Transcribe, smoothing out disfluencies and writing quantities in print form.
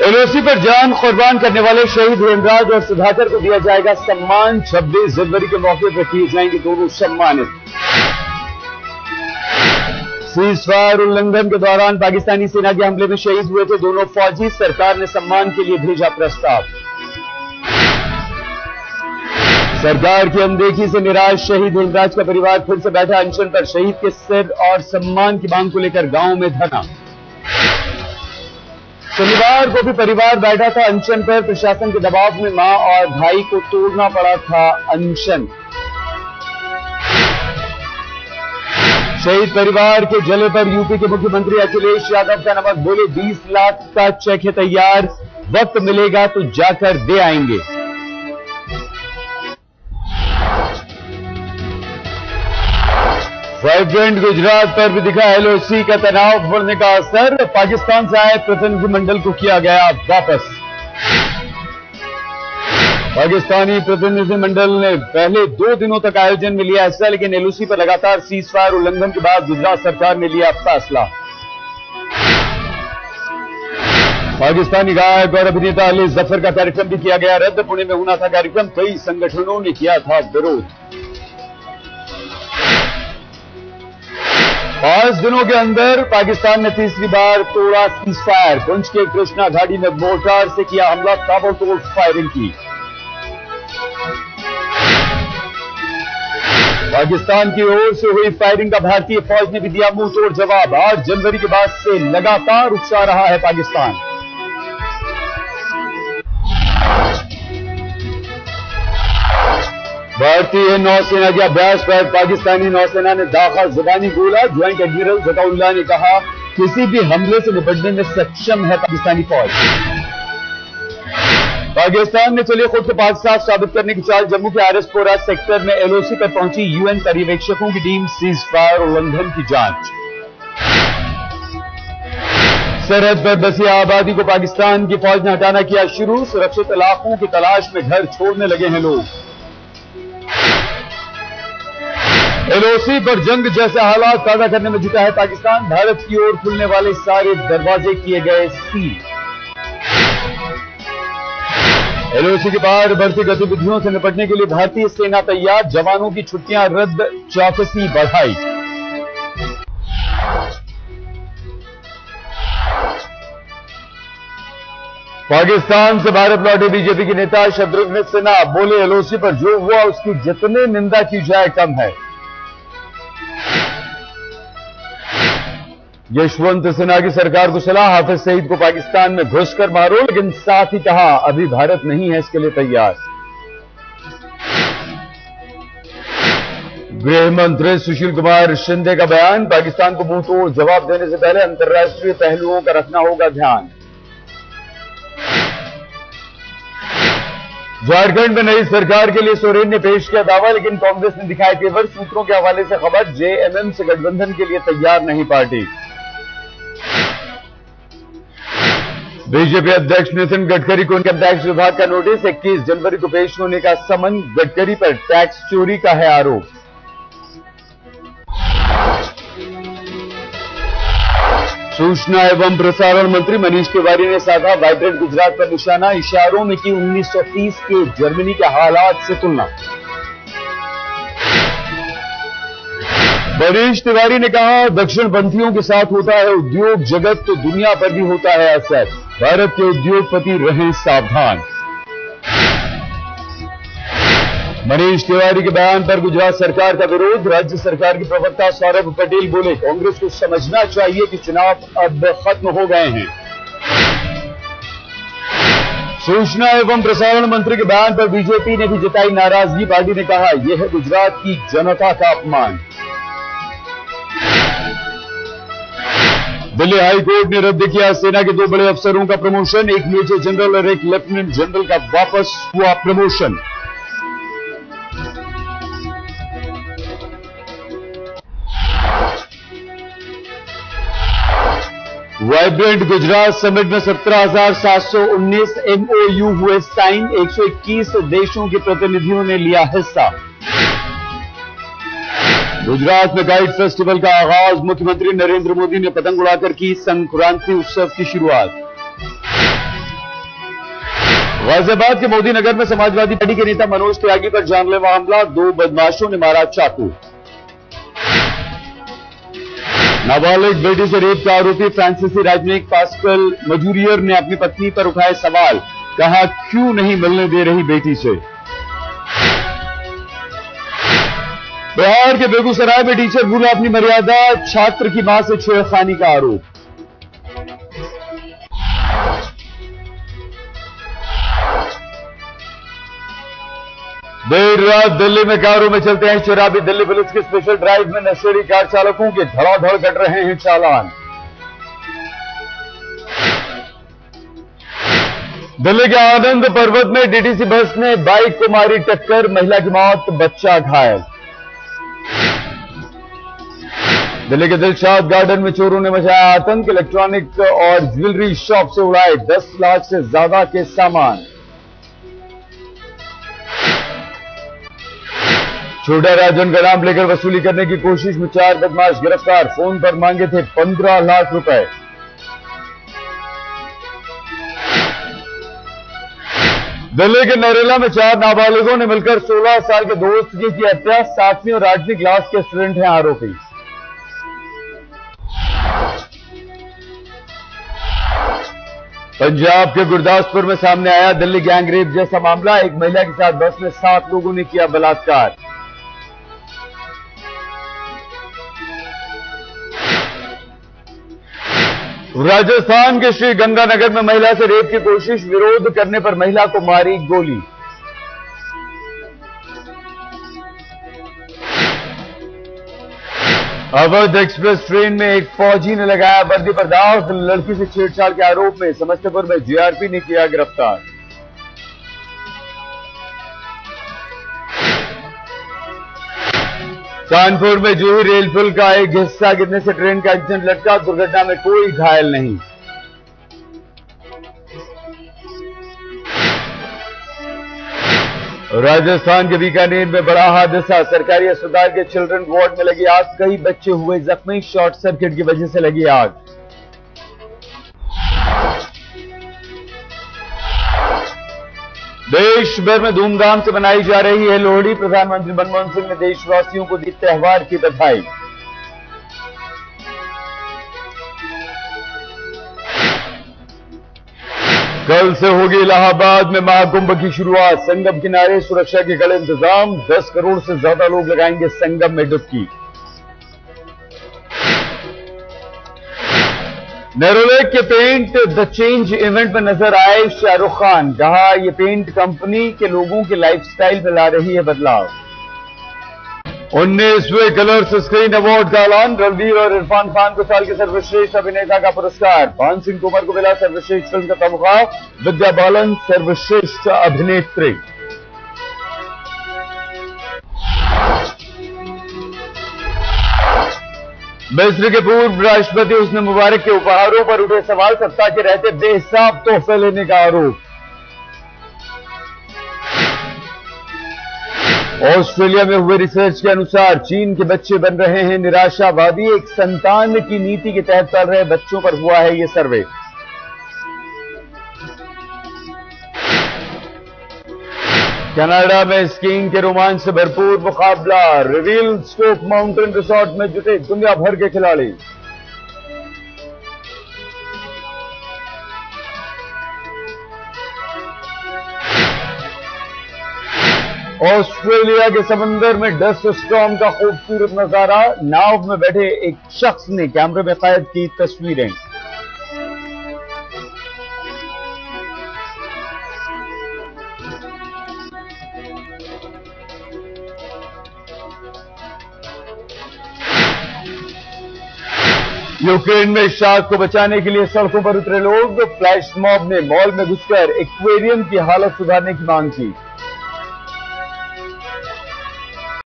LOC पर जान कुर्बान करने वाले शहीद हेमराज और सुधाकर को दिया जाएगा सम्मान। 26 जनवरी के मौके पर किए जाएंगे दोनों सम्मानित। सीजफायर उल्लंघन के दौरान पाकिस्तानी सेना के हमले में शहीद हुए थे दोनों फौजी। सरकार ने सम्मान के लिए भेजा प्रस्ताव। सरकार की अनदेखी से निराश शहीद हेमराज का परिवार फिर से बैठा अनशन पर। शहीद के सिर और सम्मान की मांग को लेकर गांव में धरना। शनिवार को भी परिवार बैठा था अनशन पर। प्रशासन के दबाव में मां और भाई को तोड़ना पड़ा था अनशन। शहीद परिवार के जले पर यूपी के मुख्यमंत्री अखिलेश यादव का नमक। बोले 20 लाख का चेक है तैयार, वक्त मिलेगा तो जाकर दे आएंगे। वाइब्रेंट गुजरात पर भी दिखा एलओसी का तनाव बढ़ने का असर। पाकिस्तान से आए प्रतिनिधिमंडल को किया गया वापस। पाकिस्तानी प्रतिनिधिमंडल ने पहले 2 दिनों तक आयोजन में लिया हिस्सा, लेकिन एलओसी पर लगातार सीजफायर उल्लंघन के बाद गुजरात सरकार ने लिया फैसला। पाकिस्तानी गायक और अभिनेता अली जफर का कार्यक्रम भी किया गया रद्द। पुणे में होना था कार्यक्रम, कई संगठनों ने किया था विरोध। 5 दिनों के अंदर पाकिस्तान ने तीसरी बार तोड़ा सीजफायर। पुंछ के कृष्णा घाटी में मोर्टार से किया हमला, ताबड़तोड़ फायरिंग की। पाकिस्तान की ओर से हुई फायरिंग का भारतीय फौज ने भी दिया मुंहतोड़ जवाब। 8 जनवरी के बाद से लगातार उकसा रहा है पाकिस्तान। भारतीय नौसेना के अभ्यास पर पाकिस्तानी नौसेना ने दागा जुबानी गोला। ज्वाइंट एडमिरल जकाउल्लाह ने कहा किसी भी हमले से निपटने में सक्षम है पाकिस्तानी फौज। पाकिस्तान ने चले खुद को पाक साफ साबित करने की चाल। जम्मू के आरएसपोरा सेक्टर में एलओसी पर पहुंची यूएन पर्यवेक्षकों की टीम। सीजफायर उल्लंघन की जांच। सरहद पर बसी आबादी को पाकिस्तान की फौज ने हटाना किया शुरू। सुरक्षित इलाकों की तलाश में घर छोड़ने लगे हैं लोग। एलओसी पर जंग जैसे हालात पैदा करने में जुटा है पाकिस्तान। भारत की ओर खुलने वाले सारे दरवाजे किए गए सील। एलओसी के बाद बढ़ती गतिविधियों से निपटने के लिए भारतीय सेना तैयार। जवानों की छुट्टियां रद्द, चौकसी बढ़ाई। पाकिस्तान से भारत लौटे बीजेपी के नेता शत्रुघ्न सिन्हा बोले एलओसी पर जो हुआ उसकी जितने निंदा की जाए कम है। यशवंत सिन्हा की सरकार को सलाह, हाफिज सईद को पाकिस्तान में घुसकर मारो, लेकिन साथ ही कहा अभी भारत नहीं है इसके लिए तैयार। गृह मंत्री सुशील कुमार शिंदे का बयान। पाकिस्तान को मुंहतोड़ जवाब देने से पहले अंतर्राष्ट्रीय पहलुओं का रखना होगा ध्यान। झारखंड में नई सरकार के लिए सोरेन ने पेश किया दावा, लेकिन कांग्रेस ने दिखाए तेवर। सूत्रों के हवाले से खबर, जेएमएम से गठबंधन के लिए तैयार नहीं पार्टी। बीजेपी अध्यक्ष नितिन गडकरी को इनकम टैक्स विभाग का नोटिस। 21 जनवरी को पेश होने का समन। गडकरी पर टैक्स चोरी का है आरोप। सूचना एवं प्रसारण मंत्री मनीष तिवारी ने साधा वाइब्रेंट गुजरात पर निशाना। इशारों में की 1930 के जर्मनी के हालात से तुलना। मनीष तिवारी ने कहा दक्षिणपंथियों के साथ होता है उद्योग जगत तो दुनिया पर भी होता है असर। भारत के उद्योगपति रहें सावधान। मनीष तिवारी के बयान पर गुजरात सरकार का विरोध। राज्य सरकार के प्रवक्ता सौरभ पटेल बोले कांग्रेस को समझना चाहिए कि चुनाव अब खत्म हो गए हैं। सूचना एवं प्रसारण मंत्री के बयान पर बीजेपी ने भी जताई नाराजगी। पार्टी ने कहा यह है गुजरात की जनता का अपमान। दिल्ली हाईकोर्ट ने रद्द किया सेना के 2 बड़े अफसरों का प्रमोशन। एक मेजर जनरल और एक लेफ्टिनेंट जनरल का वापस हुआ प्रमोशन। वाइब्रेंट गुजरात समिट में 17,719 एमओयू हुए साइन। 121 देशों के प्रतिनिधियों ने लिया हिस्सा। गुजरात में काइट फेस्टिवल का आगाज। मुख्यमंत्री नरेंद्र मोदी ने पतंग उड़ाकर की संक्रांति उत्सव की शुरुआत। गाजियाबाद के मोदी नगर में समाजवादी पार्टी के नेता मनोज त्यागी पर जानलेवा हमला, 2 बदमाशों ने मारा चाकू। नाबालिग बेटी से रेप का आरोपी फ्रांसीसी राजनयिक पास्कल मजूरियर ने अपनी पत्नी पर उठाए सवाल, कहा क्यों नहीं मिलने दे रही बेटी से। बिहार के बेगूसराय में टीचर भूला अपनी मर्यादा, छात्र की मां से छेड़खानी का आरोप। देर रात दिल्ली में कारों में चलते हैं शराबी, दिल्ली पुलिस की स्पेशल ड्राइव में नशेड़ी कार चालकों के धड़ाधड़ कट रहे हैं चालान। दिल्ली के आनंद पर्वत में डीटीसी बस ने बाइक को मारी टक्कर, महिला की मौत, बच्चा घायल। दिल्ली के दिलशाद गार्डन में चोरों ने मचाया आतंक, इलेक्ट्रॉनिक और ज्वेलरी शॉप से उड़ाए 10 लाख से ज्यादा के सामान। छोटा राजन का नाम लेकर वसूली करने की कोशिश में 4 बदमाश गिरफ्तार, फोन पर मांगे थे 15 लाख रुपए। दिल्ली के नरेला में 4 नाबालिगों ने मिलकर 16 साल के दोस्त की हत्या, 7वीं और 8वीं क्लास के स्टूडेंट हैं आरोपी। पंजाब के गुरदासपुर में सामने आया दिल्ली गैंगरेप जैसा मामला, एक महिला के साथ बस में 7 लोगों ने किया बलात्कार। राजस्थान के श्री गंगानगर में महिला से रेप की कोशिश, विरोध करने पर महिला को मारी गोली। अवध एक्सप्रेस ट्रेन में एक फौजी ने लगाया वर्दी पर दाव, लड़की से छेड़छाड़ के आरोप में समस्तीपुर में जीआरपी ने किया गिरफ्तार। कानपुर में जूही रेल पुल का एक हिस्सा गिरने से ट्रेन का इंजन लटका, दुर्घटना में कोई घायल नहीं। राजस्थान के बीकानेर में बड़ा हादसा, सरकारी अस्पताल के चिल्ड्रन वार्ड में लगी आग, कई बच्चे हुए जख्मी, शॉर्ट सर्किट की वजह से लगी आग। देश भर में धूमधाम से मनाई जा रही है लोहड़ी, प्रधानमंत्री मनमोहन सिंह ने देशवासियों को दी त्योहार की बधाई। कल से होगी इलाहाबाद में महाकुंभ की शुरुआत, संगम किनारे सुरक्षा के कड़े इंतजाम, 10 करोड़ से ज्यादा लोग लगाएंगे संगम में डुबकी। नेरोलैक के पेंट द चेंज इवेंट में नजर आए शाहरुख खान, कहा यह पेंट कंपनी के लोगों के लाइफस्टाइल में ला रही है बदलाव। 19वें कलर्स स्क्रीन अवार्ड का ऐलान, रणवीर और इरफान खान को साल के सर्वश्रेष्ठ अभिनेता का पुरस्कार, भान सिंह तोमर को मिला सर्वश्रेष्ठ फिल्म का तमगा, विद्या बालन सर्वश्रेष्ठ अभिनेत्री। मिस्र के पूर्व राष्ट्रपति हुस्न मुबारक के उपहारों पर उठे सवाल, सत्ता के रहते बेहिसाब तोहफे लेने का आरोप। ऑस्ट्रेलिया में हुए रिसर्च के अनुसार चीन के बच्चे बन रहे हैं निराशावादी, एक संतान की नीति के तहत चल रहे बच्चों पर हुआ है यह सर्वे। कनाडा में स्कीइंग के रोमांच से भरपूर मुकाबला, रिवील स्टोक माउंटेन रिसोर्ट में जुटे दुनिया भर के खिलाड़ी। ऑस्ट्रेलिया के समंदर में डस्ट स्टॉर्म का खूबसूरत नजारा, नाव में बैठे एक शख्स ने कैमरे में कैद की तस्वीरें। यूक्रेन में शार्क को बचाने के लिए सड़कों पर उतरे लोग, फ्लैश मॉब ने मॉल में घुसकर एक्वेरियम की हालत सुधारने की मांग की।